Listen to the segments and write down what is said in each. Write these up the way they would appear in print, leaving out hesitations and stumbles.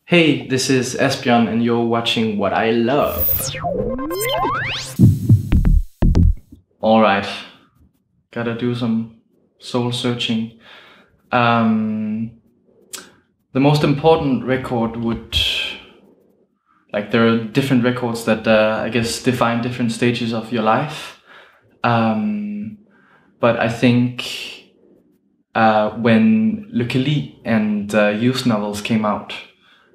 Hey, this is Asbjørn and you're watching What I Love. Alright, gotta do some soul searching. The most important record would... there are different records that I guess define different stages of your life. But I think when Lykke and youth novels came out,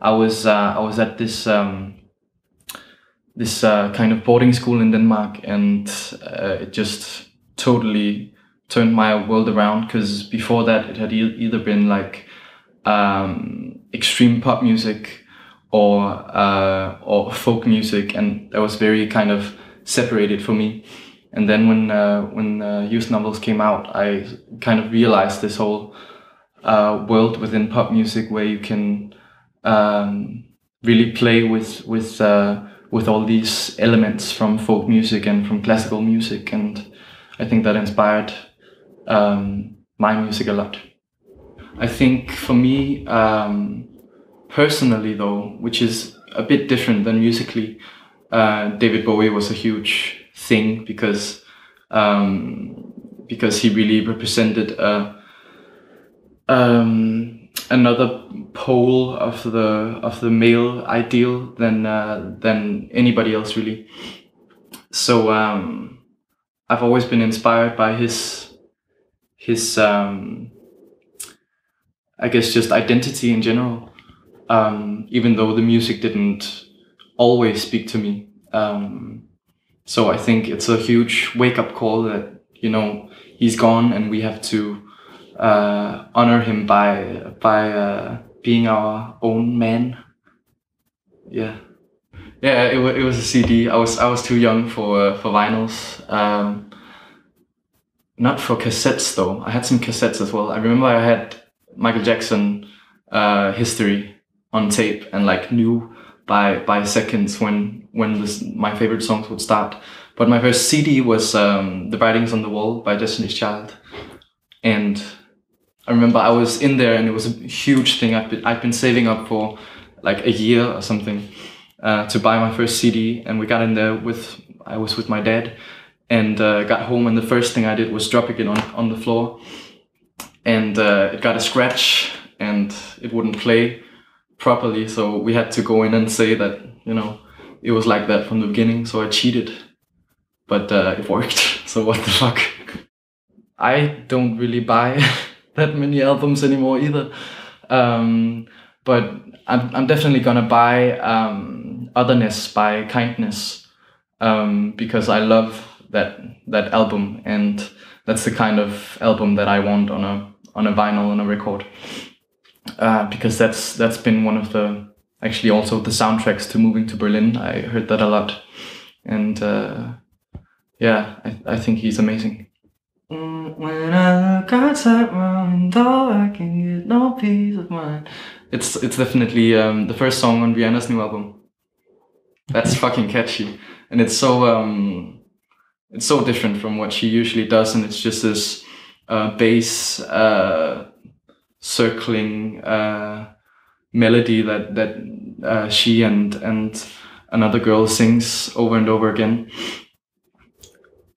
I was at this kind of boarding school in Denmark, and it just totally turned my world around. Because before that, it had either been like extreme pop music or folk music, and that was very kind of separated for me. And then when youth novels came out, I kind of realized this whole world within pop music where you can really play with all these elements from folk music and from classical music, and I think that inspired my music a lot. I think for me, personally though, which is a bit different than musically, David Bowie was a huge thing because he really represented another pole of the male ideal than anybody else really. So I've always been inspired by his I guess just identity in general, even though the music didn't always speak to me. So I think it's a huge wake-up call that, you know, he's gone and we have to honor him by being our own man. Yeah, it was a CD. I was too young for vinyls. Not for cassettes though. I had some cassettes as well. I remember I had Michael Jackson History on tape and like knew by seconds when my favorite songs would start. But my first CD was The Writings on the Wall by Destiny's Child, and I remember I was in there and it was a huge thing. I'd been saving up for like a year or something to buy my first CD, and we got in there I was with my dad, and got home, and the first thing I did was dropping it on the floor, and it got a scratch and it wouldn't play properly, so we had to go in and say that, you know, it was like that from the beginning. So I cheated, but it worked. So what the fuck. I don't really buy that many albums anymore either, but I'm definitely gonna buy Otherness by Kindness, because I love that album, and that's the kind of album that I want on a vinyl, on a record, because that's been one of the, actually also the soundtracks to moving to Berlin. I heard that a lot, and yeah, I think he's amazing. When I look outside my window, I can get no peace of mind. It's definitely the first song on Rihanna's new album. That's fucking catchy, and it's so different from what she usually does, and it's just this bass circling melody that she and another girl sings over and over again.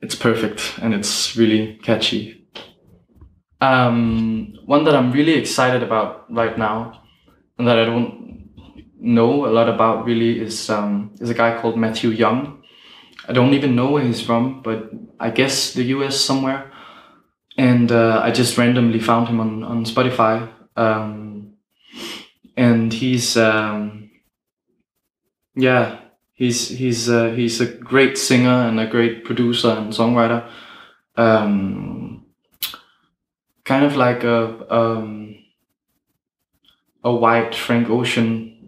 It's perfect and it's really catchy. One that I'm really excited about right now, and that I don't know a lot about really, is a guy called Matthew Young. I don't even know where he's from, but I guess the US somewhere. And I just randomly found him on Spotify. And he's he's a great singer and a great producer and songwriter. Kind of like a white Frank Ocean,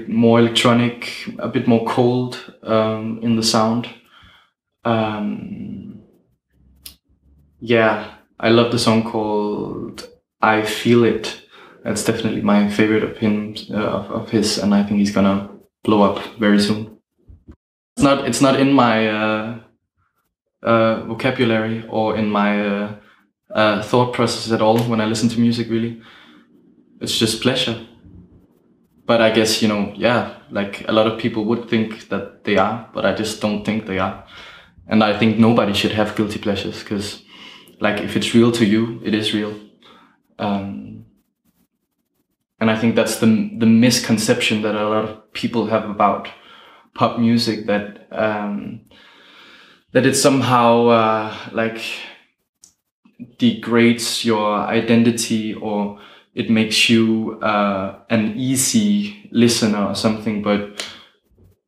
more electronic, a bit more cold in the sound. Yeah, I love the song called I Feel It. That's definitely my favorite of him, of his, and I think he's gonna blow up very soon. It's not in my vocabulary or in my thought process at all when I listen to music, really. It's just pleasure. But I guess, you know, yeah, like a lot of people would think that they are, but I just don't think they are. And I think nobody should have guilty pleasures, because like if it's real to you, it is real. And I think that's the misconception that a lot of people have about pop music, that that it somehow like degrades your identity, or it makes you an easy listener or something. But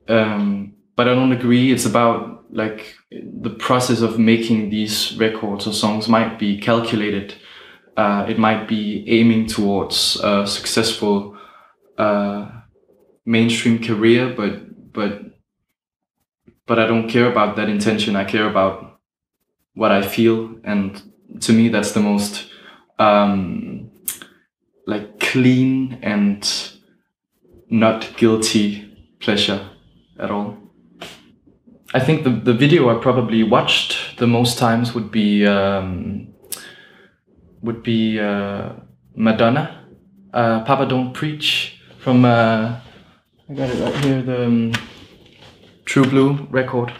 I don't agree. It's about like the process of making these records or songs might be calculated. It might be aiming towards a successful mainstream career, but I don't care about that intention. I care about what I feel, and to me that's the most like clean and not guilty pleasure at all. I think the video I probably watched the most times would be Madonna, Papa Don't Preach, from I got it right here, the True Blue record,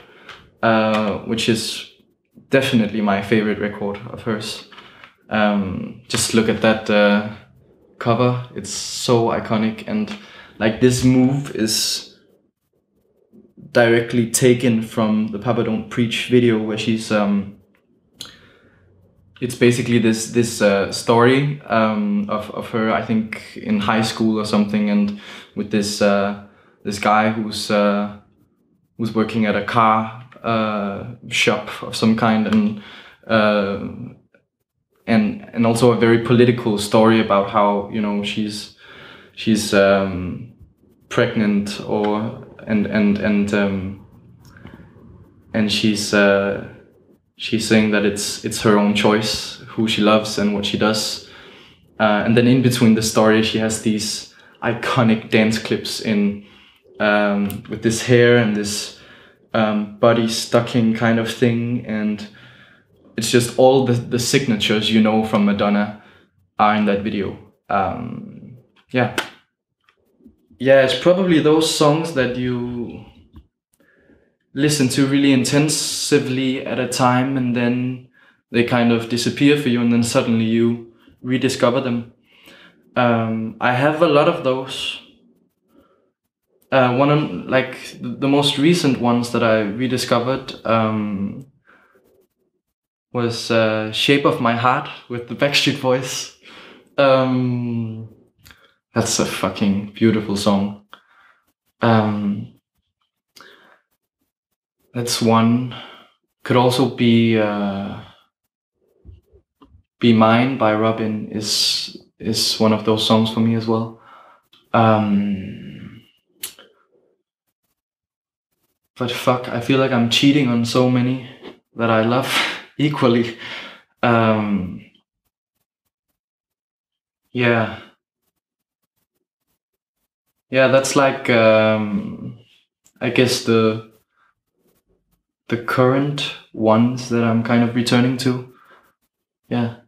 which is definitely my favorite record of hers. Just look at that cover, it's so iconic, and like this move is directly taken from the Papa Don't Preach video, where she's it's basically this story of her, I think in high school or something, and with this this guy who's working at a car shop of some kind, and also a very political story about how, you know, she's pregnant, or and she's saying that it's her own choice who she loves and what she does, and then in between the story she has these iconic dance clips in with this hair and this body stocking kind of thing, and it's just all the signatures, you know, from Madonna are in that video. Yeah, it's probably those songs that you listen to really intensively at a time, and then they kind of disappear for you, and then suddenly you rediscover them. I have a lot of those. One of, like, the most recent ones that I rediscovered was Shape of My Heart with the Backstreet Boys. That's a fucking beautiful song. That's one. Could also be Mine by Robin is one of those songs for me as well. But fuck, I feel like I'm cheating on so many that I love equally. Yeah, that's like I guess the current ones that I'm kind of returning to. Yeah.